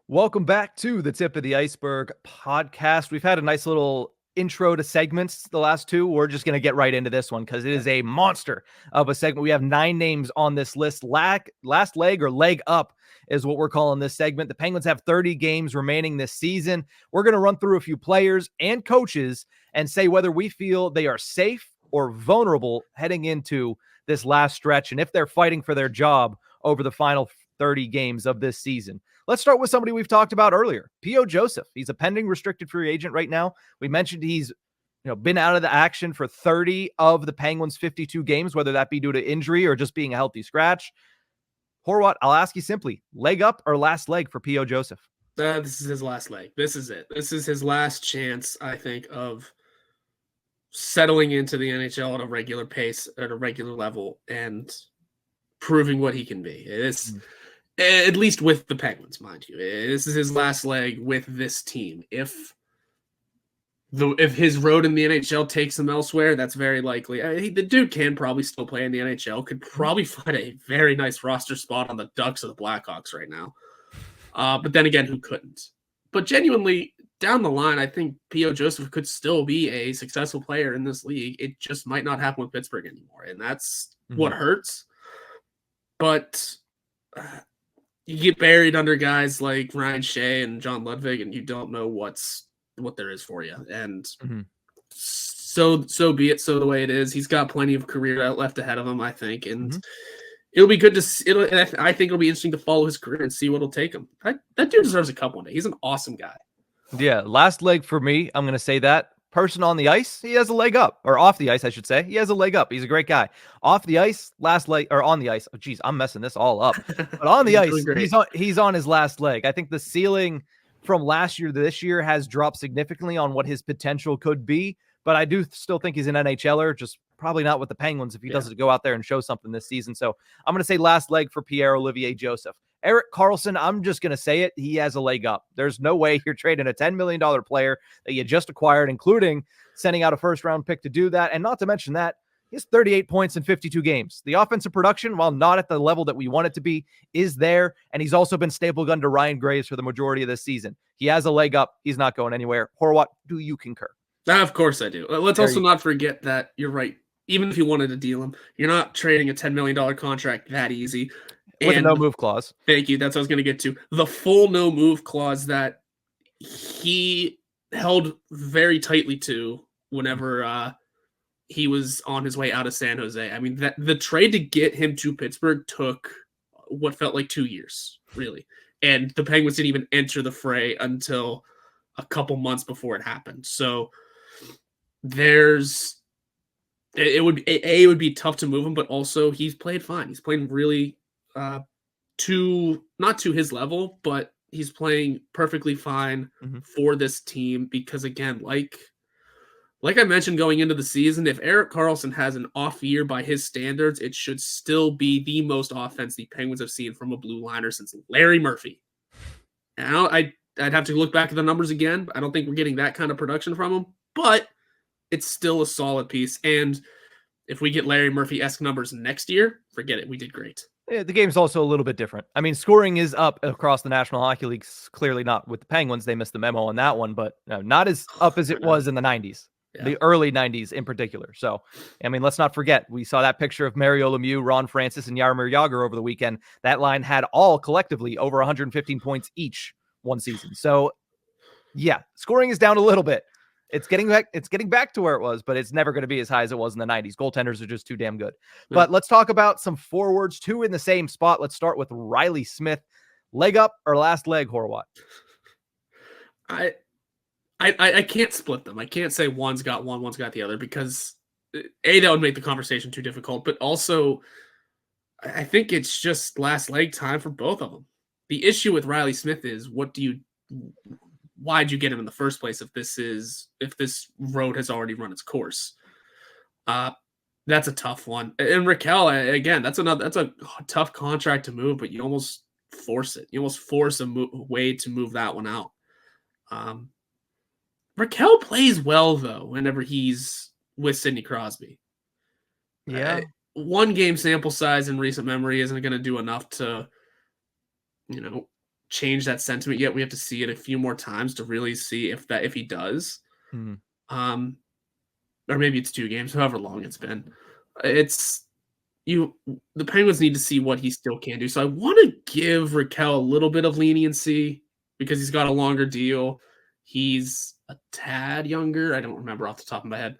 Welcome back to the Tip of the Iceberg podcast. We've had a nice little intro to segments the last two. We're just going to get right into this one because it is a monster of a segment. We have 9 names on this list. Last leg or leg up is what we're calling this segment. The Penguins have 30 games remaining this season. We're going to run through a few players and coaches and say whether we feel they are safe or vulnerable heading into this last stretch and if they're fighting for their job over the final 30 games of this season. Let's start with somebody we've talked about earlier, P.O. Joseph. He's a pending restricted free agent right now. We mentioned he's been out of the action for 30 of the Penguins' 52 games, whether that be due to injury or just being a healthy scratch. Horwat, I'll ask you simply, leg up or last leg for P.O. Joseph? This is his last leg. This is it. This is his last chance, I think, of settling into the NHL at a regular pace, at a regular level, and proving what he can be. It's at least with the Penguins, mind you. This is his last leg with this team. If his road in the NHL takes him elsewhere, that's very likely. The dude can probably still play in the NHL, could probably find a very nice roster spot on the Ducks or the Blackhawks right now. But then again, who couldn't? But genuinely, down the line, I think P.O. Joseph could still be a successful player in this league. It just might not happen with Pittsburgh anymore, and that's what hurts. But you get buried under guys like Ryan Shea and John Ludwig, and you don't know what there is for you. And so be it. So the way it is, he's got plenty of career left ahead of him, I think, and it'll be good to see. I think it'll be interesting to follow his career and see what'll take him. That dude deserves a cup one day. He's an awesome guy. Yeah, last leg for me. I'm going to say that. Person on the ice, he has a leg up, or off the ice, I should say. He has a leg up. He's a great guy. Off the ice, last leg, or on the ice. Oh, geez, I'm messing this all up. But on the ice, he's on his last leg. I think the ceiling from last year to this year has dropped significantly on what his potential could be. But I do still think he's an NHLer, just probably not with the Penguins if he doesn't go out there and show something this season. So I'm going to say last leg for Pierre-Olivier Joseph. Erik Karlsson, I'm just going to say it. He has a leg up. There's no way you're trading a $10 million player that you just acquired, including sending out a first-round pick to do that. And not to mention that, he has 38 points in 52 games. The offensive production, while not at the level that we want it to be, is there. And he's also been staple gun to Ryan Graves for the majority of this season. He has a leg up. He's not going anywhere. Horwat, do you concur? Of course I do. Let's also not forget that you're right. Even if you wanted to deal him, you're not trading a $10 million contract that easy. With a no-move clause. Thank you. That's what I was going to get to. The full no-move clause that he held very tightly to whenever he was on his way out of San Jose. I mean, the trade to get him to Pittsburgh took what felt like 2 years, really. And the Penguins didn't even enter the fray until a couple months before it happened. So it would be tough to move him, but also he's played fine. He's playing really not to his level, but he's playing perfectly fine for this team because, again, like I mentioned going into the season, if Erik Karlsson has an off year by his standards, it should still be the most offense the Penguins have seen from a blue liner since Larry Murphy. Now, I'd have to look back at the numbers again. I don't think we're getting that kind of production from him, but it's still a solid piece. And if we get Larry Murphy-esque numbers next year, forget it. We did great. Yeah, the game's also a little bit different. I mean, scoring is up across the National Hockey League. Clearly not with the Penguins. They missed the memo on that one, but not as up as it was in the 90s, the early 90s in particular. So, I mean, let's not forget, we saw that picture of Mario Lemieux, Ron Francis, and Jaromir Jagr over the weekend. That line had all collectively over 115 points each one season. So, yeah, scoring is down a little bit. It's getting back to where it was, but it's never going to be as high as it was in the 90s. Goaltenders are just too damn good. But let's talk about some forwards, 2 in the same spot. Let's start with Riley Smith. Leg up or last leg, Horwat? I can't split them. I can't say one's got one, one's got the other, because A, that would make the conversation too difficult, but also I think it's just last leg time for both of them. The issue with Riley Smith is why'd you get him in the first place if this road has already run its course? That's a tough one. And Raquel, again, that's a tough contract to move, but you almost force it. You almost force a way to move that one out. Raquel plays well, though, whenever he's with Sidney Crosby. Yeah. One game sample size in recent memory isn't going to do enough to, change that sentiment yet. We have to see it a few more times to really see if he does. Mhm. Or maybe it's 2 games, however long it's been. The Penguins need to see what he still can do. So I want to give Raquel a little bit of leniency because he's got a longer deal. He's a tad younger. I don't remember off the top of my head.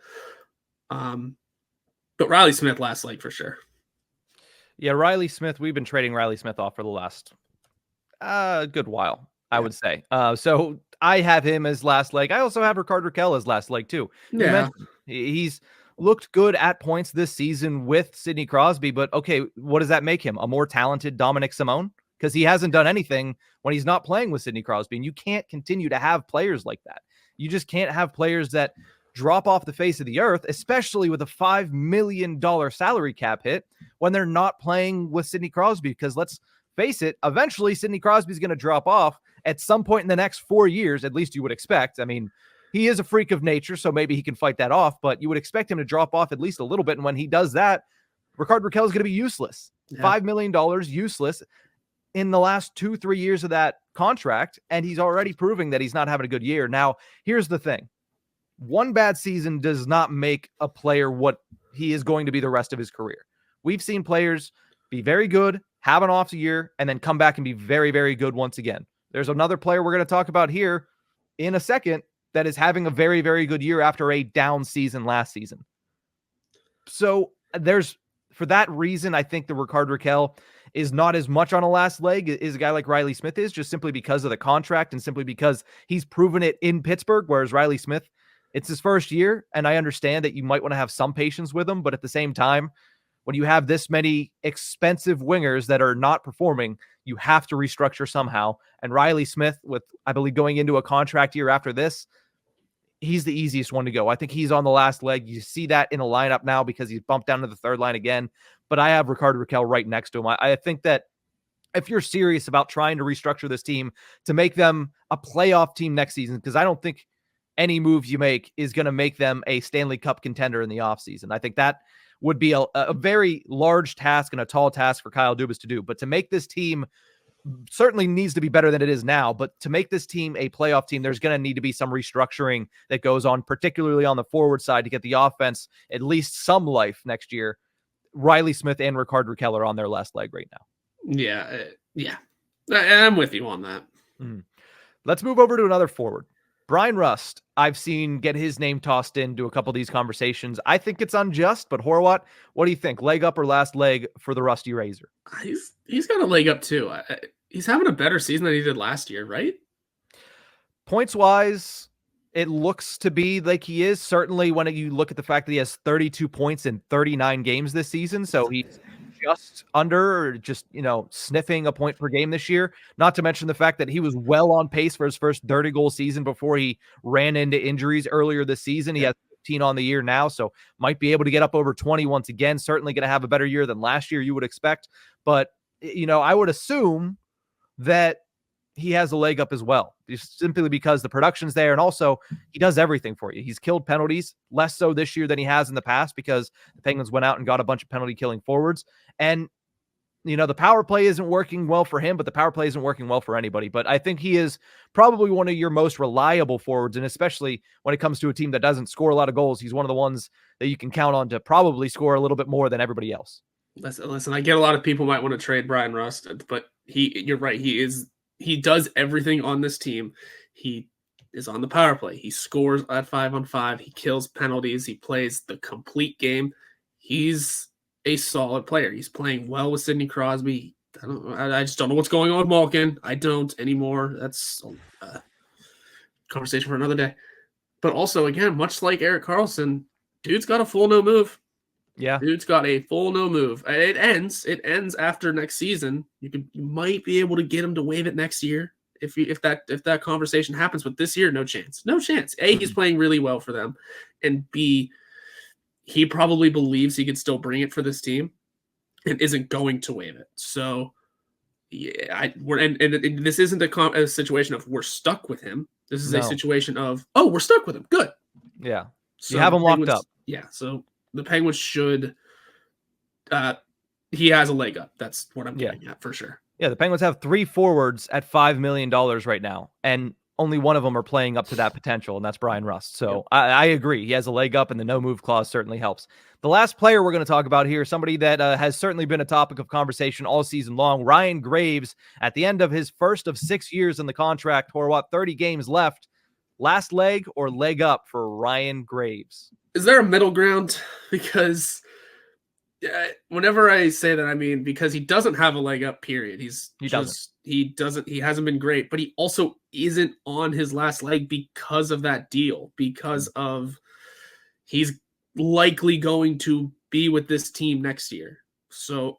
But Riley Smith last leg for sure. Yeah, Riley Smith. We've been trading Riley Smith off for the last good while, I would say. So I have him as last leg. I also have Rickard Rakell as last leg too. You mentioned he's looked good at points this season with Sidney Crosby, but okay, what does that make him? A more talented Dominic Simone? Because he hasn't done anything when he's not playing with Sidney Crosby, and you can't continue to have players like that. You just can't have players that drop off the face of the earth, especially with a $5 million salary cap hit when they're not playing with Sidney Crosby. Because let's face it, eventually Sidney Crosby is going to drop off at some point in the next 4 years, at least you would expect. I mean, he is a freak of nature, so maybe he can fight that off, but you would expect him to drop off at least a little bit. And when he does that, Rickard Rakell is going to be useless. $5 million useless in the last 2-3 years of that contract, and he's already proving that he's not having a good year. Now, here's the thing. One bad season does not make a player what he is going to be the rest of his career. We've seen players be very good, have an off year, and then come back and be very, very good once again. There's another player we're going to talk about here in a second that is having a very, very good year after a down season last season. So for that reason, I think the Rickard Rakell is not as much on a last leg as a guy like Riley Smith is, just simply because of the contract and simply because he's proven it in Pittsburgh, whereas Riley Smith, it's his first year, and I understand that you might want to have some patience with him, but at the same time, when you have this many expensive wingers that are not performing, you have to restructure somehow. And Riley Smith, with, I believe, going into a contract year after this, he's the easiest one to go. I think he's on the last leg. You see that in the lineup now because he's bumped down to the third line again. But I have Rickard Rakell right next to him. I think that if you're serious about trying to restructure this team to make them a playoff team next season, because I don't think any move you make is going to make them a Stanley Cup contender in the offseason. I think that would be a very large task and a tall task for Kyle Dubas to do. But to make this team certainly needs to be better than it is now, but to make this team a playoff team, there's going to need to be some restructuring that goes on, particularly on the forward side, to get the offense at least some life next year. Riley Smith and Rickard Rakell are on their last leg right now. Yeah. I'm with you on that. Let's move over to another forward. Brian Rust, I've seen get his name tossed into a couple of these conversations. I think it's unjust, but Horwat, what do you think? Leg up or last leg for the Rusty Razor? He's got a leg up too. He's having a better season than he did last year, right? Points-wise, it looks to be like he is. Certainly when you look at the fact that he has 32 points in 39 games this season, so he's just under, or just, sniffing a point per game this year. Not to mention the fact that he was well on pace for his first 30-goal season before he ran into injuries earlier this season. He has 15 on the year now, so might be able to get up over 20 once again. Certainly going to have a better year than last year, you would expect. But, I would assume that he has a leg up as well, just simply because the production's there. And also he does everything for you. He's killed penalties, less so this year than he has in the past because the Penguins went out and got a bunch of penalty killing forwards. And, the power play isn't working well for him, but the power play isn't working well for anybody. But I think he is probably one of your most reliable forwards. And especially when it comes to a team that doesn't score a lot of goals, he's one of the ones that you can count on to probably score a little bit more than everybody else. Listen, I get a lot of people might want to trade Brian Rust, but you're right. He does everything on this team. He is on the power play. He scores at 5-on-5. He kills penalties. He plays the complete game. He's a solid player. He's playing well with Sidney Crosby. I just don't know what's going on with Malkin. I don't anymore. That's a conversation for another day. But also, again, much like Erik Karlsson, dude's got a full no move. Yeah, dude's got a full no move. It ends after next season. You might be able to get him to waive it next year if that conversation happens. But this year, no chance. A, he's playing really well for them, and B, he probably believes he could still bring it for this team, and isn't going to waive it. So, yeah, this isn't a situation of we're stuck with him. This is a situation of we're stuck with him. Good. Yeah, so you have him locked up. Yeah, so. The Penguins should he has a leg up. That's what I'm getting at for sure. Yeah, the Penguins have 3 forwards at $5 million right now, and only one of them are playing up to that potential, and that's Brian Rust. So I agree. He has a leg up, and the no-move clause certainly helps. The last player we're going to talk about here, somebody that has certainly been a topic of conversation all season long, Ryan Graves, at the end of his first of 6 years in the contract, Horwat, 30 games left. Last leg or leg up for Ryan Graves? Is there a middle ground? Because whenever I say that, I mean because he doesn't have a leg up. Period. He hasn't been great, but he also isn't on his last leg because of that deal. Because of he's likely going to be with this team next year. So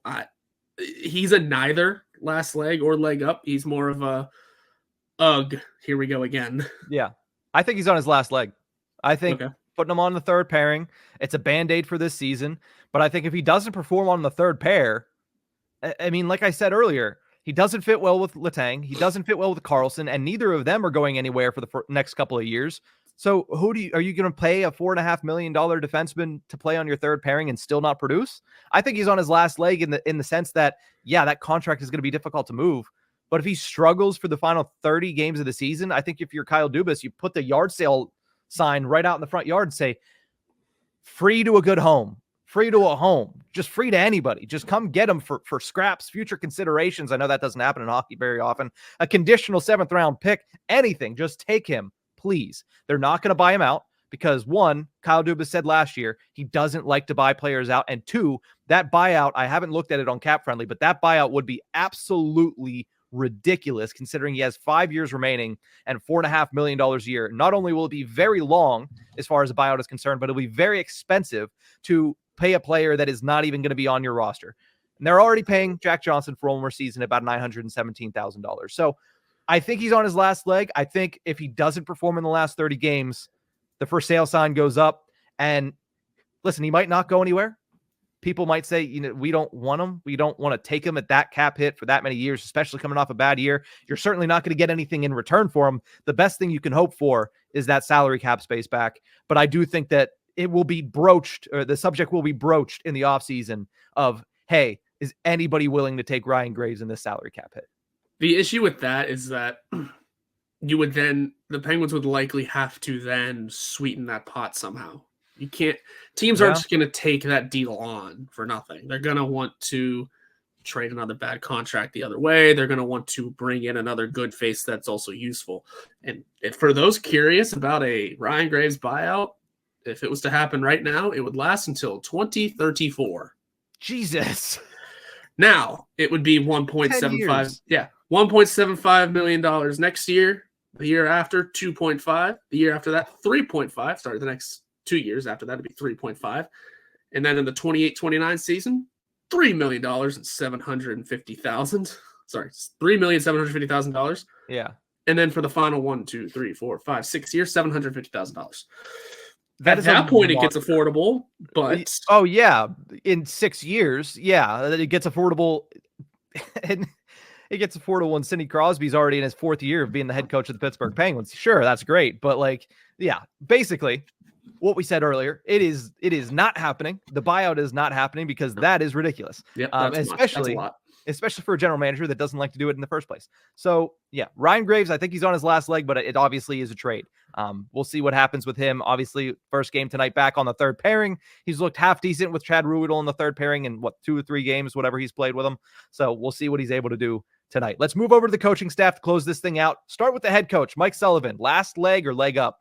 he's a neither last leg or leg up. He's more of a ugh. Here we go again. Yeah, I think he's on his last leg. I think. Okay. Putting him on the third pairing. It's a Band-Aid for this season. But I think if he doesn't perform on the third pair, I mean, like I said earlier, he doesn't fit well with Letang. He doesn't fit well with Carlson, and neither of them are going anywhere for the next couple of years. So are you going to pay a $4.5 million defenseman to play on your third pairing and still not produce? I think he's on his last leg in the sense that, yeah, that contract is going to be difficult to move. But if he struggles for the final 30 games of the season, I think if you're Kyle Dubas, you put the yard sale sign right out in the front yard and say, free to a good home, free to a home, just free to anybody. Just come get him for scraps, future considerations. I know that doesn't happen in hockey very often. A conditional 7th round pick, anything, just take him, please. They're not going to buy him out because, one, Kyle Dubas said last year he doesn't like to buy players out. And two, that buyout, I haven't looked at it on Cap Friendly, but that buyout would be absolutely ridiculous considering he has 5 years remaining and $4.5 million a year. Not only will it be very long as far as the buyout is concerned, but it'll be very expensive to pay a player that is not even going to be on your roster. And they're already paying Jack Johnson for one more season about $917,000. So I think he's on his last leg. I think if he doesn't perform in the last 30 games, the for sale sign goes up. And listen, he might not go anywhere. People might say, we don't want him. We don't want to take him at that cap hit for that many years, especially coming off a bad year. You're certainly not going to get anything in return for him. The best thing you can hope for is that salary cap space back. But I do think that it will be broached, or the subject will be broached in the offseason of, hey, is anybody willing to take Ryan Graves in this salary cap hit? The issue with that is that the Penguins would likely have to then sweeten that pot somehow. You can't. Teams aren't just going to take that deal on for nothing. They're going to want to trade another bad contract the other way. They're going to want to bring in another good face that's also useful. And for those curious about a Ryan Graves buyout, if it was to happen right now, it would last until 2034. Jesus. Now it would be 1.75. Yeah, $1.75 million next year. The year after, 2.5. The year after that, 3.5. Sorry, the next 2 years after that would be 3.5. And then in the 28-29 season, $3,750,000. Sorry, $3,750,000. Yeah. And then for the final 1, 2, 3, 4, 5, 6 years, $750,000. At that point, it gets affordable, but oh yeah, in 6 years, yeah, it gets affordable. And it gets affordable when Sidney Crosby's already in his 4th year of being the head coach of the Pittsburgh Penguins. Sure, that's great, but yeah, basically, what we said earlier, it is not happening. The buyout is not happening because that is ridiculous. Yep, especially for a general manager that doesn't like to do it in the first place. So yeah, Ryan Graves, I think he's on his last leg, but it obviously is a trade. We'll see what happens with him. Obviously, first game tonight back on the third pairing. He's looked half decent with Chad Ruhwedel in the third pairing in 2 or 3 games, whatever he's played with him. So we'll see what he's able to do tonight. Let's move over to the coaching staff to close this thing out. Start with the head coach, Mike Sullivan. Last leg or leg up?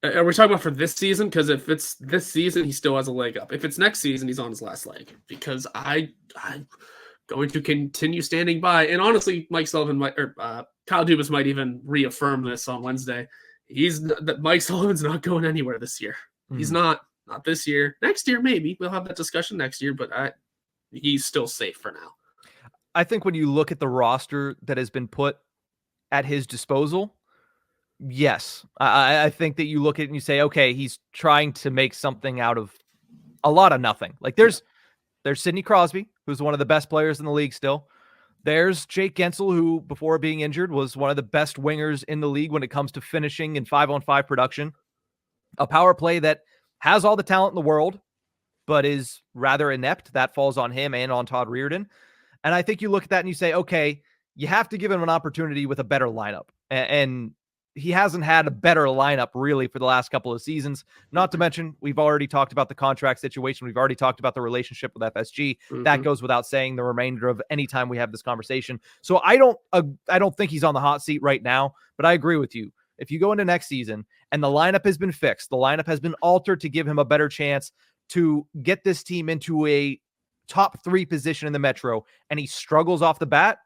Are we talking about for this season? Because if it's this season, he still has a leg up. If it's next season, he's on his last leg. Because I'm going to continue standing by. And honestly, Mike Sullivan Kyle Dubas might even reaffirm this on Wednesday. Mike Sullivan's not going anywhere this year. Mm-hmm. He's not this year. Next year, maybe we'll have that discussion next year. But he's still safe for now. I think when you look at the roster that has been put at his disposal, yes, I think that you look at it and you say, okay, he's trying to make something out of a lot of nothing. Like there's Sidney Crosby, who's one of the best players in the league still. There's Jake Gensel, who before being injured was one of the best wingers in the league when it comes to finishing and 5-on-5 production. A power play that has all the talent in the world, but is rather inept. That falls on him and on Todd Reirden. And I think you look at that and you say, okay, you have to give him an opportunity with a better lineup. And he hasn't had a better lineup really for the last couple of seasons. Not to mention, we've already talked about the contract situation. We've already talked about the relationship with FSG. That goes without saying the remainder of any time we have this conversation. So I don't think he's on the hot seat right now, but I agree with you. If you go into next season and the lineup has been fixed, the lineup has been altered to give him a better chance to get this team into a top 3 position in the Metro, and he struggles off the bat,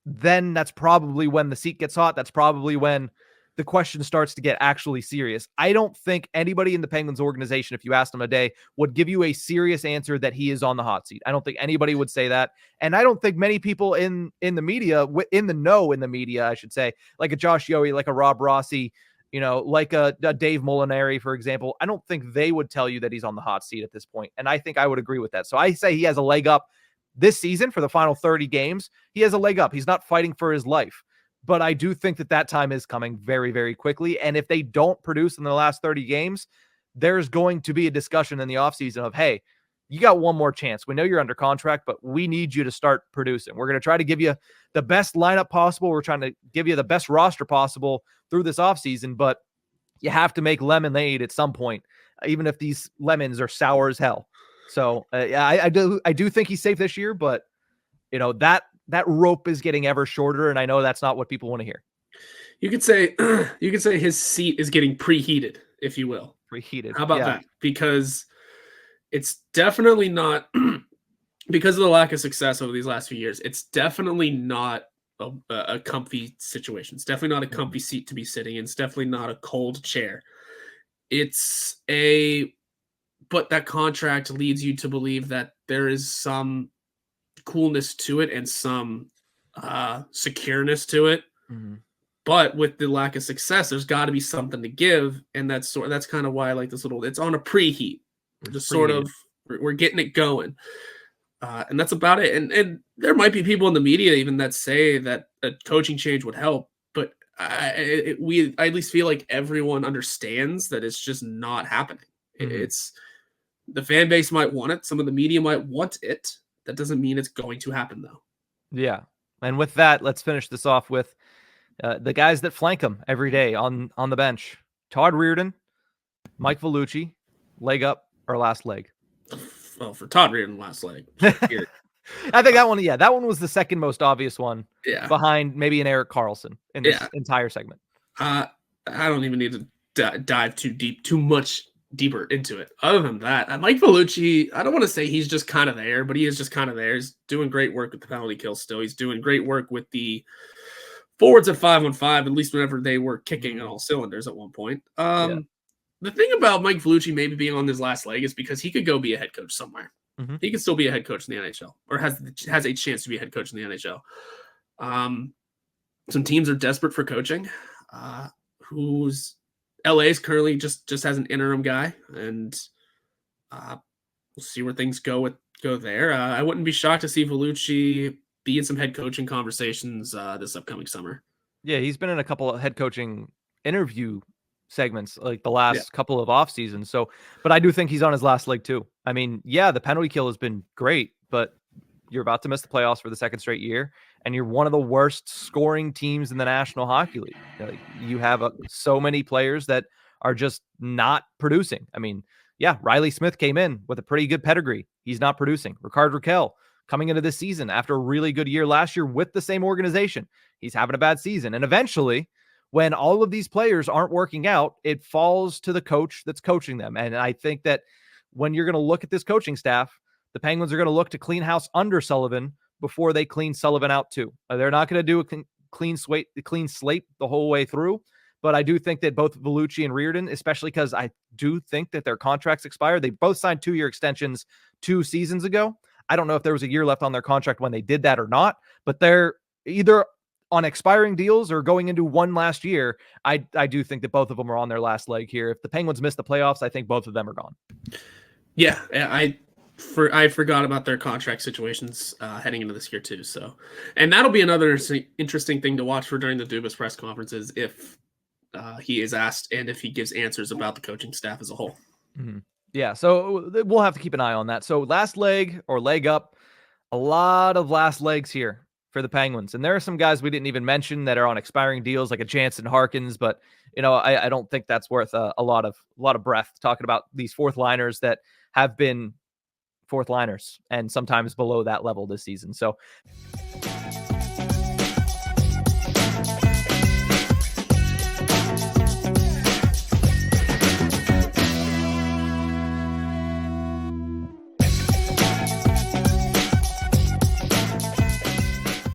then that's probably when the seat gets hot. That's probably when the question starts to get actually serious. I don't think anybody in the Penguins organization, if you asked them today, would give you a serious answer that he is on the hot seat. I don't think anybody would say that. And I don't think many people in the media, in the know in the media, I should say, like a Josh Yohe, like a Rob Rossi, like a Dave Molinari, for example, I don't think they would tell you that he's on the hot seat at this point. And I think I would agree with that. So I say he has a leg up this season for the final 30 games. He has a leg up. He's not fighting for his life. But I do think that time is coming very, very quickly. And if they don't produce in the last 30 games, there's going to be a discussion in the offseason of, hey, you got one more chance. We know you're under contract, but we need you to start producing. We're going to try to give you the best lineup possible. We're trying to give you the best roster possible through this offseason, but you have to make lemonade at some point, even if these lemons are sour as hell. So I do think he's safe this year, but that rope is getting ever shorter, and I know that's not what people want to hear. You could say his seat is getting preheated, if you will. Preheated. How about that? Because it's definitely not because of the lack of success over these last few years. It's definitely not a comfy situation. It's definitely not a comfy seat to be sitting in. It's definitely not a cold chair. But that contract leads you to believe that there is some coolness to it and some secureness to it. But with the lack of success, there's got to be something to give, and that's kind of why I like this little. It's on a preheat. We're just we're getting it going, and that's about it. And there might be people in the media even that say that a coaching change would help, but I at least feel like everyone understands that it's just not happening. It's the fan base might want it, some of the media might want it. That doesn't mean it's going to happen, though. Yeah. And with that, let's finish this off with the guys that flank him every day on the bench. Todd Reirden, Mike Vellucci, leg up or last leg? Well, for Todd Reirden, last leg. I think that one was the second most obvious one behind maybe an Erik Karlsson in this entire segment. I don't even need to dive too much deeper into it. Other than that, Mike Vellucci, I don't want to say he's just kind of there, but he is just kind of there. He's doing great work with the penalty kill still. He's doing great work with the forwards at 5-on-5, at least whenever they were kicking on all cylinders at one point. The thing about Mike Vellucci maybe being on his last leg is because he could go be a head coach somewhere. He could still be a head coach in the NHL, or has a chance to be a head coach in the NHL. Some teams are desperate for coaching. Who's LA's currently just has an interim guy, and we'll see where things go there. I wouldn't be shocked to see Vellucci be in some head coaching conversations this upcoming summer. Yeah, he's been in a couple of head coaching interview segments like the last couple of off seasons. So, but I do think he's on his last leg too. I mean, the penalty kill has been great, but you're about to miss the playoffs for the second straight year, and you're one of the worst scoring teams in the National Hockey League. Like, you have so many players that are just not producing. I mean, Riley Smith came in with a pretty good pedigree. He's not producing. Rickard Rakell coming into this season after a really good year last year with the same organization, he's having a bad season. And eventually, when all of these players aren't working out, it falls to the coach that's coaching them. And I think that when you're going to look at this coaching staff, the Penguins are going to look to clean house under Sullivan before they clean Sullivan out too. They're not going to do a clean slate the whole way through. But I do think that both Vellucci and Reirden, especially because I do think that their contracts expired. They both signed 2-year extensions 2 seasons ago. I don't know if there was a year left on their contract when they did that or not, but they're either on expiring deals or going into one last year. I do think that both of them are on their last leg here. If the Penguins miss the playoffs, I think both of them are gone. Yeah, I forgot about their contract situations heading into this year too. So, and that'll be another interesting thing to watch for during the Dubas press conferences if he is asked and if he gives answers about the coaching staff as a whole. Yeah, so we'll have to keep an eye on that. So last leg or leg up, A lot of last legs here for the Penguins. And there are some guys we didn't even mention that are on expiring deals, like a Jansen Harkins, but I don't think that's worth a lot of breath talking about these fourth liners that have been fourth liners and sometimes below that level this season. So